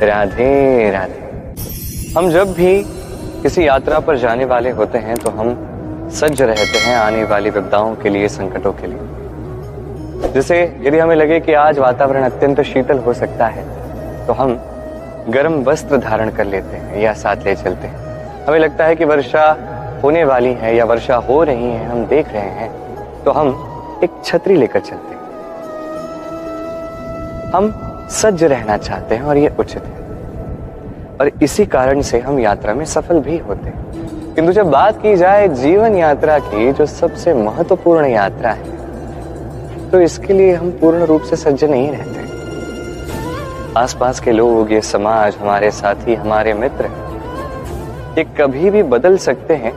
राधे राधे। हम जब भी किसी यात्रा पर जाने वाले होते हैं तो हम सज्ज रहते हैं आने वाली विपदाओं के लिए, संकटों के लिए। जैसे यदि हमें लगे कि आज वातावरण अत्यंत शीतल हो सकता है तो हम गर्म वस्त्र धारण कर लेते हैं या साथ ले चलते हैं। हमें लगता है कि वर्षा होने वाली है या वर्षा हो रही है, हम देख रहे हैं, तो हम एक छतरी लेकर चलते हैं। हम सज्ज रहना चाहते हैं और ये उचित है, और इसी कारण से हम यात्रा में सफल भी होते हैं। किंतु जब बात की जाए जीवन यात्रा की, जो सबसे महत्वपूर्ण यात्रा है, तो इसके लिए हम पूर्ण रूप से सज्ज नहीं रहते। आसपास के लोग, ये समाज, हमारे साथी, हमारे मित्र, ये कभी भी बदल सकते हैं।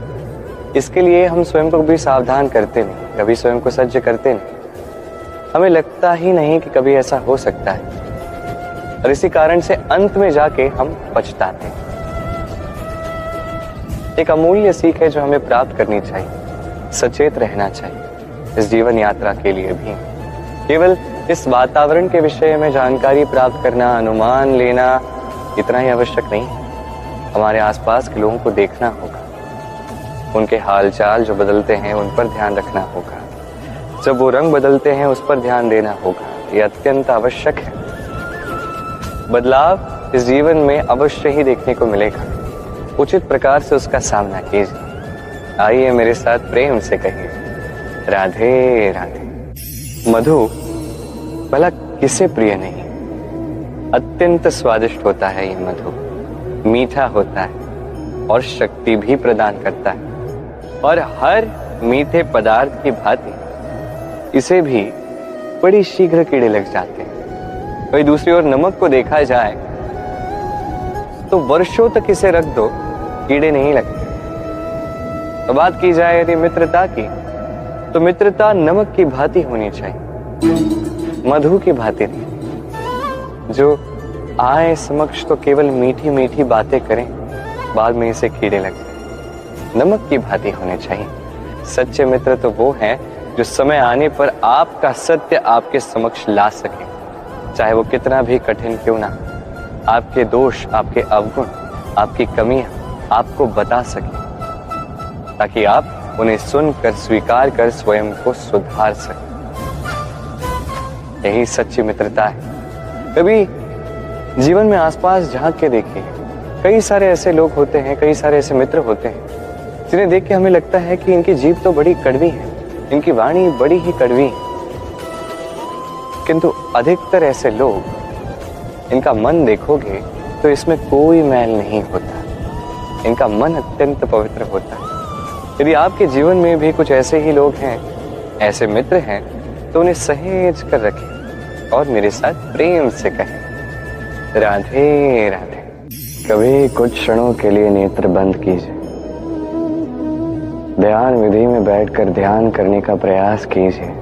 इसके लिए हम स्वयं को भी सावधान करते नहीं, कभी स्वयं को सज्ज करते नहीं। हमें लगता ही नहीं कि कभी ऐसा हो सकता है, और इसी कारण से अंत में जाके हम पछताते हैं। एक अमूल्य सीख है जो हमें प्राप्त करनी चाहिए। सचेत रहना चाहिए इस जीवन यात्रा के लिए भी। केवल इस वातावरण के विषय में जानकारी प्राप्त करना, अनुमान लेना, इतना ही आवश्यक नहीं है। हमारे आसपास के लोगों को देखना होगा, उनके हालचाल जो बदलते हैं उन पर ध्यान रखना होगा। जब वो रंग बदलते हैं उस पर ध्यान देना होगा। ये अत्यंत आवश्यक है। बदलाव इस जीवन में अवश्य ही देखने को मिलेगा। उचित प्रकार से उसका सामना कीजिए। आइए मेरे साथ प्रेम से कहिए, राधे राधे। मधु भला किसे प्रिय नहीं? अत्यंत स्वादिष्ट होता है ये मधु, मीठा होता है और शक्ति भी प्रदान करता है। और हर मीठे पदार्थ की भांति इसे भी बड़ी शीघ्र कीड़े लग जाते हैं। वही दूसरी ओर नमक को देखा जाए तो वर्षों तक इसे रख दो, कीड़े नहीं लगते। तो बात की जाए यदि मित्रता की, तो मित्रता नमक की भांति होनी चाहिए, मधु की भांति नहीं, जो आए समक्ष तो केवल मीठी मीठी बातें करें, बाद में इसे कीड़े लग जाए। नमक की भांति होने चाहिए। सच्चे मित्र तो वो हैं जो समय आने पर आपका सत्य आपके समक्ष ला सके, चाहे वो कितना भी कठिन क्यों ना। आपके दोष, आपके अवगुण, आपकी कमियां आपको बता सके, ताकि आप उन्हें सुनकर, स्वीकार कर स्वयं को सुधार सके। यही सच्ची मित्रता है। कभी जीवन में आसपास झांक के देखिए, कई सारे ऐसे लोग होते हैं, कई सारे ऐसे मित्र होते हैं जिन्हें देख के हमें लगता है कि इनकी जीभ तो बड़ी कड़वी है, इनकी वाणी बड़ी ही कड़वी है। किंतु अधिकतर ऐसे लोग, इनका मन देखोगे तो इसमें कोई मैल नहीं होता। इनका मन अत्यंत पवित्र होता है। यदि आपके जीवन में भी कुछ ऐसे ही लोग हैं, ऐसे मित्र हैं, तो उन्हें सहेज कर रखें और मेरे साथ प्रेम से कहें, राधे राधे। कभी कुछ क्षणों के लिए नेत्र बंद कीजिए, ध्यान विधि में बैठकर ध्यान करने का प्रयास कीजिए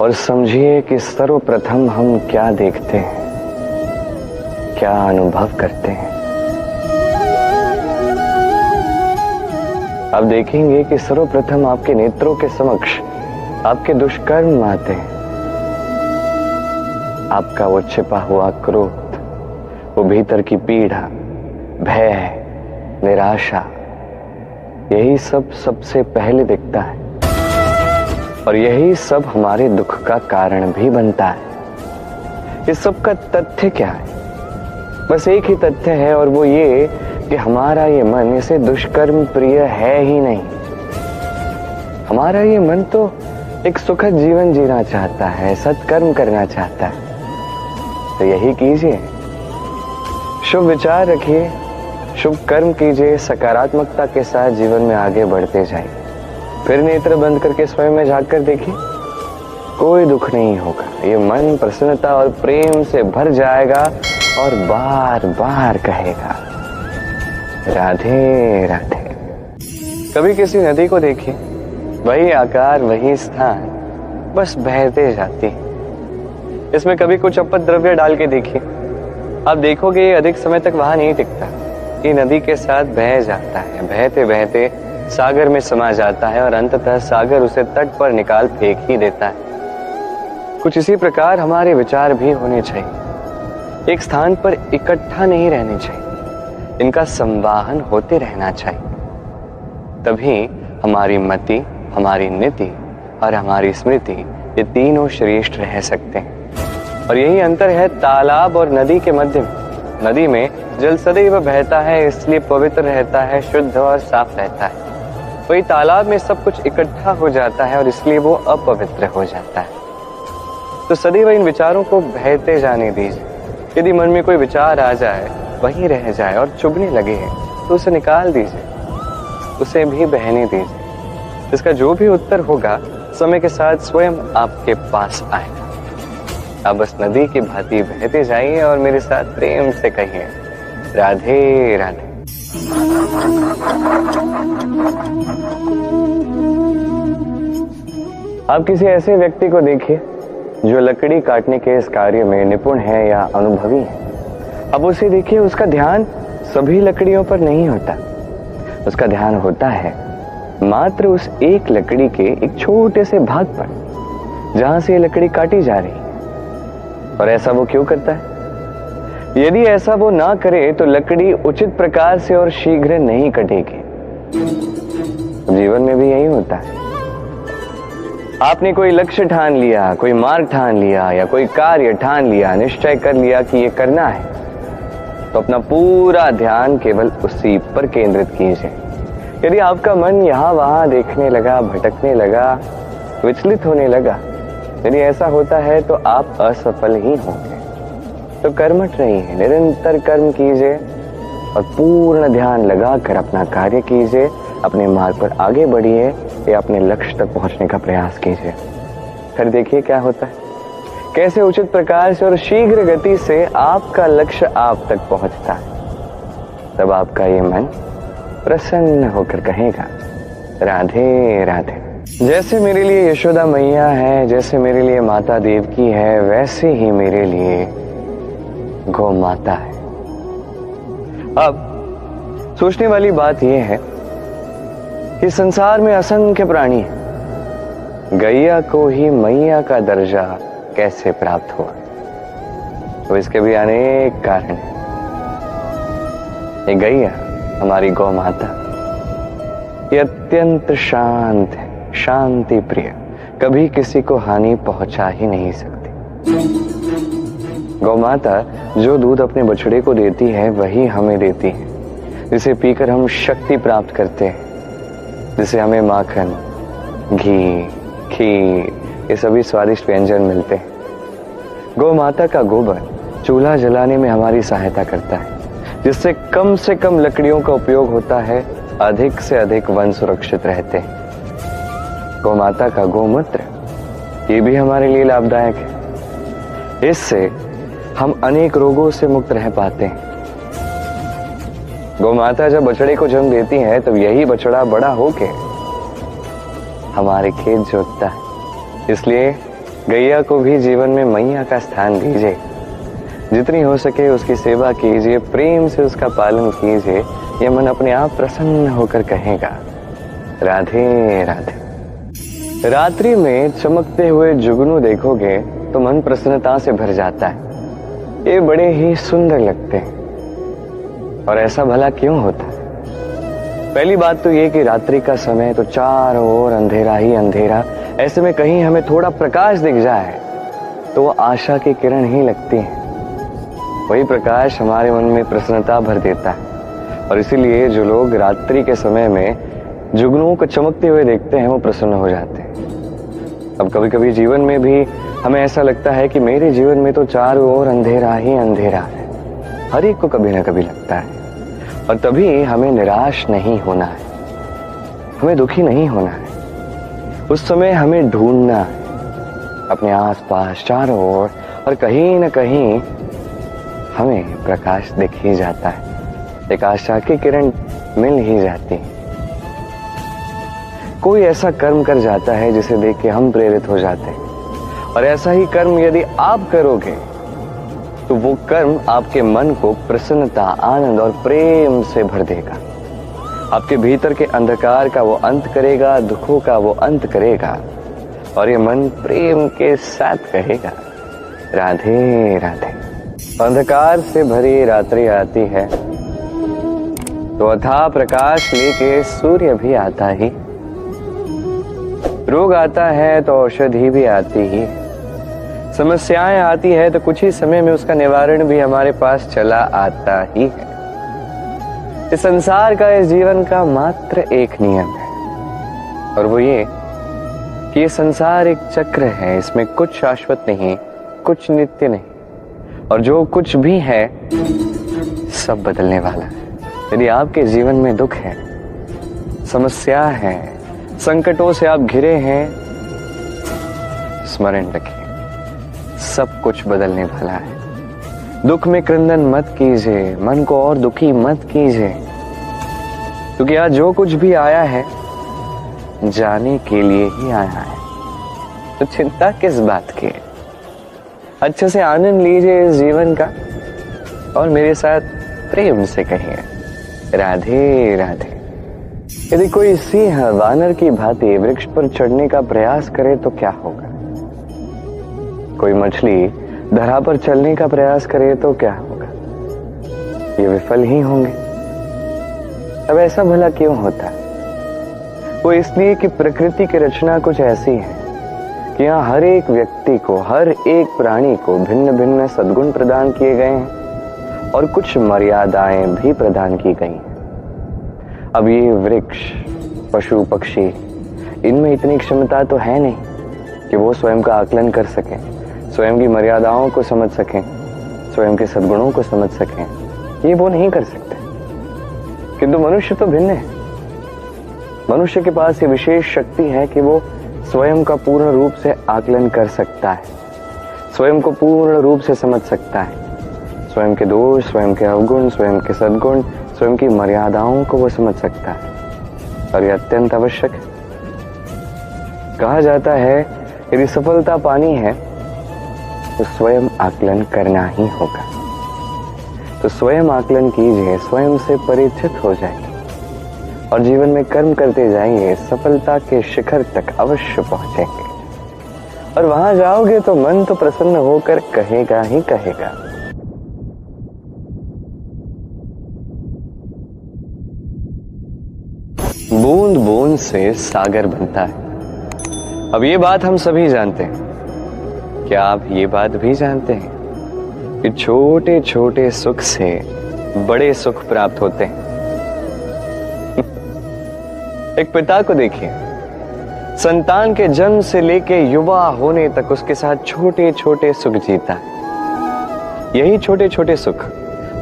और समझिए कि सर्वप्रथम हम क्या देखते हैं, क्या अनुभव करते हैं। आप देखेंगे कि सर्वप्रथम आपके नेत्रों के समक्ष आपके दुष्कर्म आते हैं। आपका वो छिपा हुआ क्रोध, वो भीतर की पीड़ा, भय, निराशा, यही सब सबसे पहले दिखता है, और यही सब हमारे दुख का कारण भी बनता है। इस सब का तथ्य क्या है? बस एक ही तथ्य है, और वो ये कि हमारा ये मन इसे दुष्कर्म प्रिय है ही नहीं। हमारा ये मन तो एक सुखद जीवन जीना चाहता है, सत्कर्म करना चाहता है। तो यही कीजिए, शुभ विचार रखिए, शुभ कर्म कीजिए, सकारात्मकता के साथ जीवन में आगे बढ़ते जाइए। फिर नेत्र बंद करके स्वयं में झांक कर देखिए, कोई दुख नहीं होगा। ये मन प्रसन्नता और प्रेम से भर जाएगा और बार बार कहेगा, राधे राधे। कभी किसी नदी को देखिए, वही आकार, वही स्थान, बस बहते जाती है। इसमें कभी कुछ अपद्रव्य द्रव्य डाल के देखिए, आप देखोगे ये अधिक समय तक वहां नहीं टिकता। ये नदी के साथ बह जाता है, बहते बहते सागर में समा जाता है और अंततः सागर उसे तट पर निकाल फेंक ही देता है। कुछ इसी प्रकार हमारे विचार भी होने चाहिए। एक स्थान पर इकट्ठा नहीं रहने चाहिए, इनका संवाहन होते रहना चाहिए। तभी हमारी मति, हमारी नीति और हमारी स्मृति, ये तीनों श्रेष्ठ रह सकते हैं। और यही अंतर है तालाब और नदी के मध्य में। नदी में जल सदैव बहता है, इसलिए पवित्र रहता है, शुद्ध और साफ रहता है। वही तालाब में सब कुछ इकट्ठा हो जाता है और इसलिए वो अपवित्र हो जाता है। तो सदैव इन विचारों को बहते जाने दीजिए। यदि मन में कोई विचार आ जाए, वहीं रह जाए और चुभने लगे तो उसे निकाल दीजिए, उसे भी बहने दीजिए। इसका जो भी उत्तर होगा समय के साथ स्वयं आपके पास आएगा। आप बस नदी की भांति बहते जाइए और मेरे साथ प्रेम से कहिए, राधे राधे। आप किसी ऐसे व्यक्ति को देखिए जो लकड़ी काटने के इस कार्य में निपुण है या अनुभवी है। अब उसे देखिए, उसका ध्यान सभी लकड़ियों पर नहीं होता, उसका ध्यान होता है मात्र उस एक लकड़ी के एक छोटे से भाग पर जहां से ये लकड़ी काटी जा रही है। और ऐसा वो क्यों करता है? यदि ऐसा वो ना करे तो लकड़ी उचित प्रकार से और शीघ्र नहीं कटेगी। जीवन में भी यही होता है। आपने कोई लक्ष्य ठान लिया, कोई मार्ग ठान लिया या कोई कार्य ठान लिया, निश्चय कर लिया कि ये करना है, तो अपना पूरा ध्यान केवल उसी पर केंद्रित कीजिए। यदि आपका मन यहाँ वहां देखने लगा, भटकने लगा, विचलित होने लगा, यदि ऐसा होता है तो आप असफल ही होंगे। तो कर्मठ रहिए, निरंतर कर्म कीजिए और पूर्ण ध्यान लगाकर अपना कार्य कीजिए, अपने मार्ग पर आगे बढ़िए या अपने लक्ष्य तक पहुंचने का प्रयास कीजिए। फिर देखिए क्या होता है, कैसे उचित प्रकार से और शीघ्र गति से आपका लक्ष्य आप तक पहुंचता है। तब आपका ये मन प्रसन्न होकर कहेगा, राधे राधे। जैसे मेरे लिए यशोदा मैया है, जैसे मेरे लिए माता देवकी है, वैसे ही मेरे लिए गौ माता है। अब सोचने वाली बात यह है कि संसार में असंख्य प्राणी हैं, गैया को ही मैया का दर्जा कैसे प्राप्त हुआ? तो इसके भी अनेक कारण हैं। ये गैया, हमारी गौ माता, ये अत्यंत शांत है, शांति प्रिय, कभी किसी को हानि पहुंचा ही नहीं सकती। गौ माता जो दूध अपने बछड़े को देती है वही हमें देती है, जिसे पीकर हम शक्ति प्राप्त करते हैं, जिसे हमें माखन, घी, खीर, ये सभी स्वादिष्ट व्यंजन मिलते हैं। गौ माता का गोबर चूल्हा जलाने में हमारी सहायता करता है, जिससे कम से कम लकड़ियों का उपयोग होता है, अधिक से अधिक वन सुरक्षित रहते हैं। गौ माता का गोमूत्र ये भी हमारे लिए लाभदायक है, इससे हम अनेक रोगों से मुक्त रह पाते हैं। गौ माता जब बछड़े को जन्म देती है तब यही बछड़ा बड़ा होके हमारे खेत जोतता है। इसलिए गैया को भी जीवन में मैया का स्थान दीजिए, जितनी हो सके उसकी सेवा कीजिए, प्रेम से उसका पालन कीजिए। यह मन अपने आप प्रसन्न होकर कहेगा, राधे राधे। रात्रि में चमकते हुए जुगनू देखोगे तो मन प्रसन्नता से भर जाता है। ये बड़े ही सुंदर लगते हैं। और ऐसा भला क्यों होता है? पहली बात तो ये कि रात्रि का समय तो चारों ओर अंधेरा ही अंधेरा, ऐसे में कहीं हमें थोड़ा प्रकाश दिख जाए तो वो आशा की किरण ही लगती है। वही प्रकाश हमारे मन में प्रसन्नता भर देता है। और इसीलिए जो लोग रात्रि के समय में जुगनुओं को चमकते हुए देखते हैं वो प्रसन्न हो जाते हैं। अब कभी कभी जीवन में भी हमें ऐसा लगता है कि मेरे जीवन में तो चारों ओर अंधेरा ही अंधेरा है। हर एक को कभी ना कभी लगता है। और तभी हमें निराश नहीं होना है, हमें दुखी नहीं होना है। उस समय हमें ढूंढना है अपने आसपास चारों ओर, और कहीं ना कहीं हमें प्रकाश दिख ही जाता है, एक आशा की किरण मिल ही जाती है। कोई ऐसा कर्म कर जाता है जिसे देख के हम प्रेरित हो जाते हैं, और ऐसा ही कर्म यदि आप करोगे तो वो कर्म आपके मन को प्रसन्नता, आनंद और प्रेम से भर देगा। आपके भीतर के अंधकार का वो अंत करेगा, दुखों का वो अंत करेगा, और ये मन प्रेम के साथ कहेगा, राधे राधे। अंधकार से भरी रात्रि आती है तो अथाह प्रकाश लेके सूर्य भी आता ही। रोग आता है तो औषधि भी आती ही। समस्याएं आती है तो कुछ ही समय में उसका निवारण भी हमारे पास चला आता ही है। इस संसार का, इस जीवन का मात्र एक नियम है, और वो ये कि ये संसार एक चक्र है। इसमें कुछ शाश्वत नहीं, कुछ नित्य नहीं, और जो कुछ भी है सब बदलने वाला है। यदि आपके जीवन में दुख है, समस्या है, संकटों से आप घिरे हैं, स्मरण रखिए सब कुछ बदलने वाला है। दुख में क्रंदन मत कीजिए, मन को और दुखी मत कीजिए, क्योंकि आज जो कुछ भी आया है जाने के लिए ही आया है। तो चिंता किस बात की है? अच्छे से आनंद लीजिए इस जीवन का, और मेरे साथ प्रेम से कहिए राधे राधे। यदि कोई सिंह वानर की भांति वृक्ष पर चढ़ने का प्रयास करे तो क्या होगा? कोई मछली धरा पर चलने का प्रयास करे तो क्या होगा? ये विफल ही होंगे। अब ऐसा भला क्यों होता है? वो इसलिए कि प्रकृति की रचना कुछ ऐसी है कि यहाँ हर एक व्यक्ति को, हर एक प्राणी को भिन्न भिन्न सद्गुण प्रदान किए गए हैं और कुछ मर्यादाएं भी प्रदान की गई हैं। अब ये वृक्ष, पशु, पक्षी, इनमें इतनी क्षमता तो है नहीं कि वो स्वयं का आकलन कर सकें, स्वयं की मर्यादाओं को समझ सकें, स्वयं के सद्गुणों को समझ सकें। ये वो नहीं कर सकते। किंतु मनुष्य तो भिन्न है। मनुष्य के पास ये विशेष शक्ति है कि वो स्वयं का पूर्ण रूप से आकलन कर सकता है, स्वयं को पूर्ण रूप से समझ सकता है, स्वयं के दोष, स्वयं के अवगुण, स्वयं के सद्गुण, स्वयं की मर्यादाओं को वो समझ सकता है, और यह अत्यंत आवश्यक है। कहा जाता है यदि सफलता पानी है तो स्वयं आकलन करना ही होगा। तो स्वयं आकलन कीजिए, स्वयं से परिचित हो जाइए और जीवन में कर्म करते जाइए। सफलता के शिखर तक अवश्य पहुंचेंगे, और वहां जाओगे तो मन तो प्रसन्न होकर कहेगा ही कहेगा। बूंद बूंद से सागर बनता है। अब ये बात हम सभी जानते हैं। क्या आप ये बात भी जानते हैं कि छोटे छोटे सुख से बड़े सुख प्राप्त होते हैं? एक पिता को देखिए, संतान के जन्म से लेके युवा होने तक उसके साथ छोटे छोटे सुख जीता है। यही छोटे छोटे सुख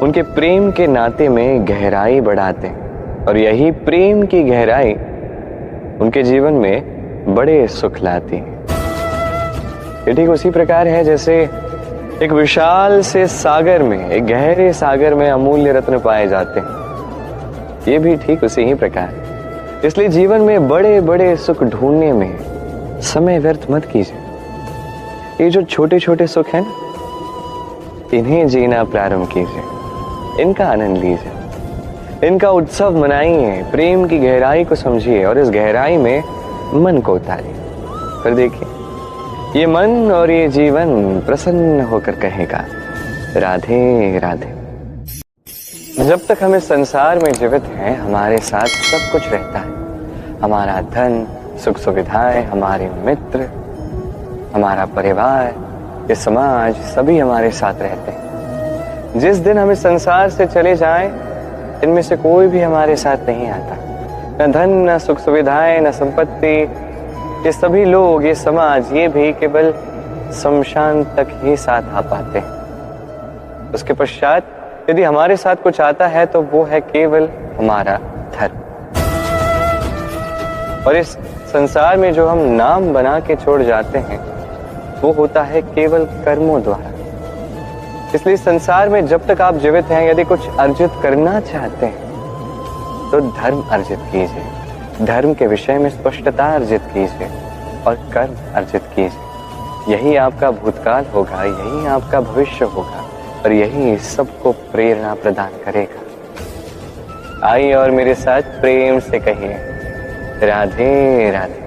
उनके प्रेम के नाते में गहराई बढ़ाते हैं, और यही प्रेम की गहराई उनके जीवन में बड़े सुख लाती है। ये ठीक उसी प्रकार है जैसे एक विशाल से सागर में, एक गहरे सागर में अमूल्य रत्न पाए जाते हैं। ये भी ठीक उसी ही प्रकार है। इसलिए जीवन में बड़े बड़े सुख ढूंढने में समय व्यर्थ मत कीजिए। ये जो छोटे छोटे सुख हैं ना, इन्हें जीना प्रारंभ कीजिए, इनका आनंद लीजिए, इनका उत्सव मनाइए, प्रेम की गहराई को समझिए और इस गहराई में मन को उतारिए। फिर देखिए, ये मन और ये जीवन प्रसन्न होकर कहेगा राधे राधे। जब तक हम इस संसार में जीवित हैं, हमारे साथ सब कुछ रहता है। हमारा धन, सुख सुविधाएं, हमारे मित्र, हमारा परिवार, ये समाज, सभी हमारे साथ रहते हैं। जिस दिन हम इस संसार से चले जाएं, इनमें से कोई भी हमारे साथ नहीं आता। न धन, न सुख सुविधाएं, न संपत्ति, ये सभी लोग, ये समाज, ये भी केवल शमशान तक ही साथ आ पाते हैं। उसके पश्चात यदि हमारे साथ कुछ आता है तो वो है केवल हमारा धर्म। और इस संसार में जो हम नाम बना के छोड़ जाते हैं वो होता है केवल कर्मों द्वारा। इसलिए संसार में जब तक आप जीवित हैं, यदि कुछ अर्जित करना चाहते हैं तो धर्म अर्जित कीजिए, धर्म के विषय में स्पष्टता अर्जित कीजिए और कर्म अर्जित कीजिए। यही आपका भूतकाल होगा, यही आपका भविष्य होगा, और यही सबको प्रेरणा प्रदान करेगा। आइए और मेरे साथ प्रेम से कहिए राधे राधे।